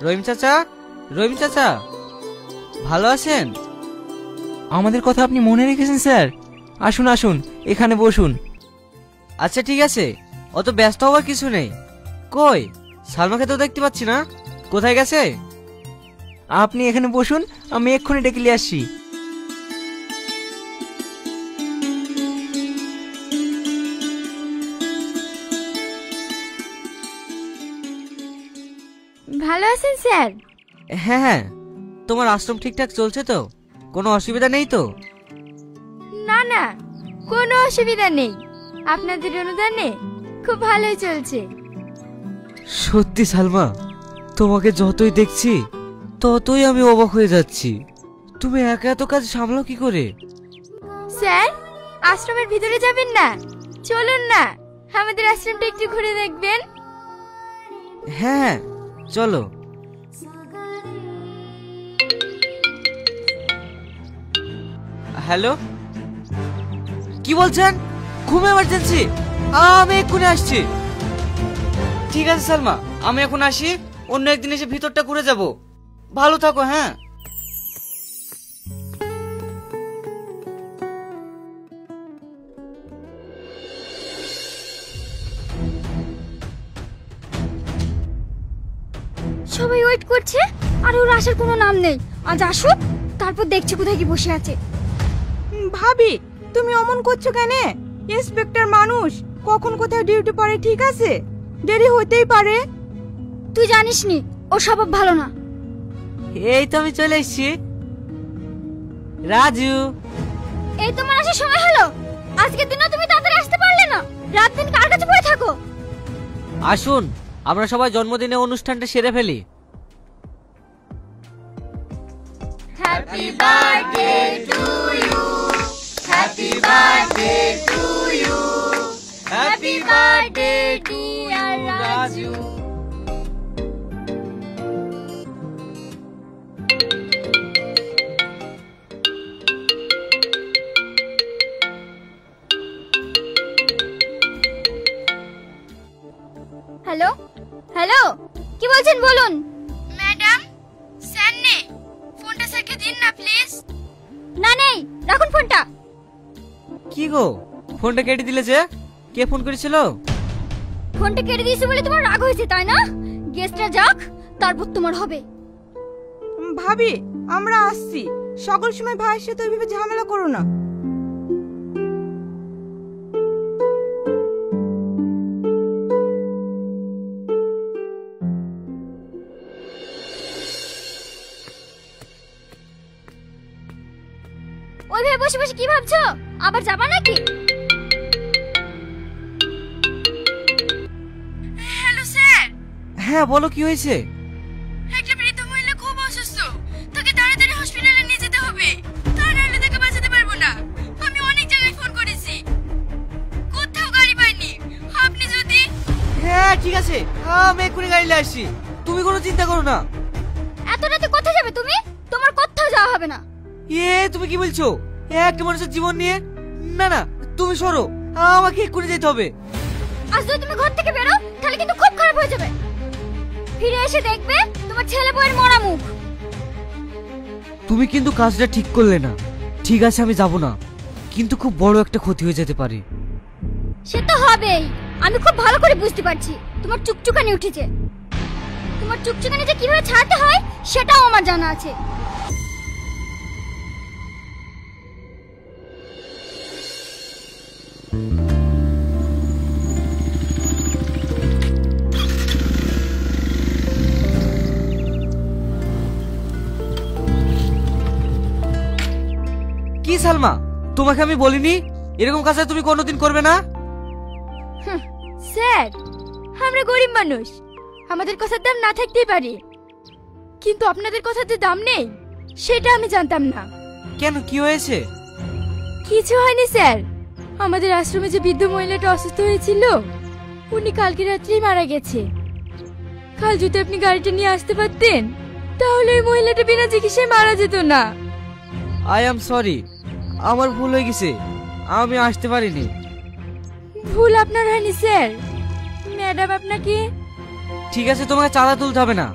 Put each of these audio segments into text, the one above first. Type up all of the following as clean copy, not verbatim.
রহিম চাচা, রহিম চাচা, ভালো আছেন? আমাদের কথা আপনি মনে রেখেছেন স্যার। আসুন আসুন, এখানে বসুন। আচ্ছা ঠিক আছে, অত ব্যস্ত হওয়ার কিছু নেই। কই সালমাকে তো দেখতে পাচ্ছি না, কোথায় গেছে? আপনি এখানে বসুন, আমি এক্ষুনি ডেকে নিয়ে আসছি। ভালো আছেন স্যার? হ্যাঁ হ্যাঁ, তোমার আশ্রম ঠিকঠাক চলছে তো? কোনো অসুবিধা নেই তো? না না, কোনো অসুবিধা নেই। আপনাদের অনুদানে খুব ভালোই চলছে। সত্যি সালমা, তোমাকে যতই দেখছি ততই আমি অবাক হয়ে যাচ্ছি। তুমি একা এত কাজ সামলাও কি করে? স্যার, আশ্রমের ভিতরে যাবেন না? চলুন না, আমাদের আশ্রমটা একটু ঘুরে দেখবেন। হ্যাঁ হ্যাঁ, চলো। হ্যালো, কি বলছেন? খুব এমার্জেন্সি, আমি এক্ষুনি আসছি। ঠিক আছে সালমা, আমি এখন আসি, অন্য একদিন এসে ভিতরটা ঘুরে যাব। ভালো থাকো। হ্যাঁ। সবাই ওয়েট করছে আর ওর আসার কোনো নাম নেই। আজ আসুক, তারপর দেখছি কোথায় কি বসে আছে। ভাবি, তুমি অমন করছো কেন? ইন্সপেক্টর মানুষ, কখন কোথায় ডিউটি পড়ে, ঠিক আছে? দেরি হতেই পারে। তুই জানিস নি ওর স্বভাব ভালো না। এই তো আমি চলে এসেছি। রাজু, এই তোমার আসার সময় হলো? আজকের দিনও তুমি তাড়াতাড়ি আসতে পারলে না? রাত দিন কার কাছে পড়ে থাকো? আসুন আমরা সবাই জন্মদিনের অনুষ্ঠানটা সেরে ফেলি। Happy birthday to you, happy birthday to you, happy birthday dear Raju. Hello hello, কি বলছেন বলুন। ম্যাডাম, স্যার নেই, ফোনটা স্যারকে দিন না প্লিজ। না নেই, রাখুন ফোনটা। কি গো, ফোনটা কেটে দিলে যে? কে ফোন করেছিল? ফোনটা কেটে দিয়েছে বলে তোমার রাগ হয়েছে তাই না? গেস্টরা যাক, তারপর তোমার হবে। ভাবি, আমরা আসছি। সকল সময় ভাইয়ের সাথে ওইভাবে ঝামেলা করো না। ওইভাবে বসে বসে কি ভাবছো? আবার যাবা নাকি? Hello sir. হ্যাঁ বলো, কি হয়েছে? একটা বৃদ্ধ মহিলা খুব অসুস্থ, তাকে তাড়াতাড়ি হসপিটালে নিয়ে যেতে হবে, তা নাহলে তাকে বাঁচাতে পারবো না। আমি অনেক জায়গায় ফোন করেছি, কোথাও গাড়ি পাইনি। আপনি যদি... হ্যাঁ ঠিক আছে, আমি এক্ষুনি গাড়ি নিয়ে আসছি, তুমি কোনো চিন্তা করো না। এত রাতে কোথায় যাবে তুমি? তোমার কোথাও যাওয়া হবে না। তুমি কি বলছো? একটা মানুষের জীবন নিয়ে? না না, তুমি সরো, আমাকে এক্ষুনি যেতে হবে। আজ যদি তুমি ঘর থেকে বেরো তাহলে কিন্তু খুব খারাপ হয়ে যাবে। ফিরে এসে দেখবে তোমার ছেলে বউয়ের মরা মুখ। তুমি কিন্তু কাজটা ঠিক করলে না। ঠিক আছে আমি যাব না, কিন্তু খুব বড় একটা ক্ষতি হয়ে যেতে পারে। সে তো হবেই, আমি খুব ভালো করে বুঝতে পারছি। তোমার চুকচুকানি উঠেছে, তোমার চুকচুকানি যে কিভাবে ছাড়তে হয় সেটাও আমার জানা আছে। কি সালমা, তোমাকে আমি বলিনি এরকম কাজ তুমি কোনোদিন করবে না? স্যার, আমরা গরিব মানুষ, আমাদের কথার দাম না থাকতেই পারে, কিন্তু আপনাদের কথার যে দাম নেই সেটা আমি জানতাম না। কেন, কি হয়েছে? কিছু হয়নি স্যার, আমাদের আশ্রমে যে বৃদ্ধ মহিলাটা অসুস্থ হয়েছিল উনি কালকে রাত্রেই মারা গেছে। কাল যদি আপনি গাড়িটা নিয়ে আসতে পারতেন তাহলে ওই মহিলাটা বিনা চিকিৎসায় মারা যেত না। আই অ্যাম সরি, আমার ভুল হয়ে গেছে, আমি আসতে পারিনি। ভুল আপনার হয়নি স্যার, ম্যাডাম আপনাকে... ঠিক আছে, তোমাকে চাঁদা তুলতে হবে না,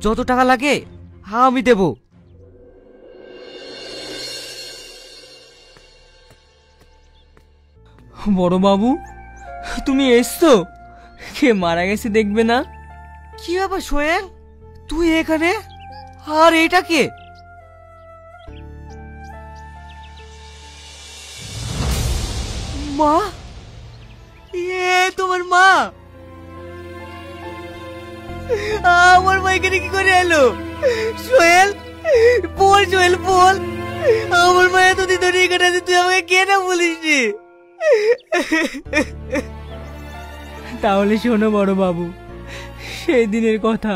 যত টাকা লাগে আমি দেব। বড় বাবু, তুমি এসছো? কে মারা গেছে দেখবে না? কি ব্যাপার সোহেল, তুই এখানে? আর এটা কে? মা? এ তোমার মা? আমার মা এখানে কি করে এলো? সোহেল বল, সোহেল বল, আমার মা এতদিন ধরে এখানে আছে, তুই আমাকে কেন বলিসনি? তাহলে শোনো বড় বাবু, সেই দিনের কথা।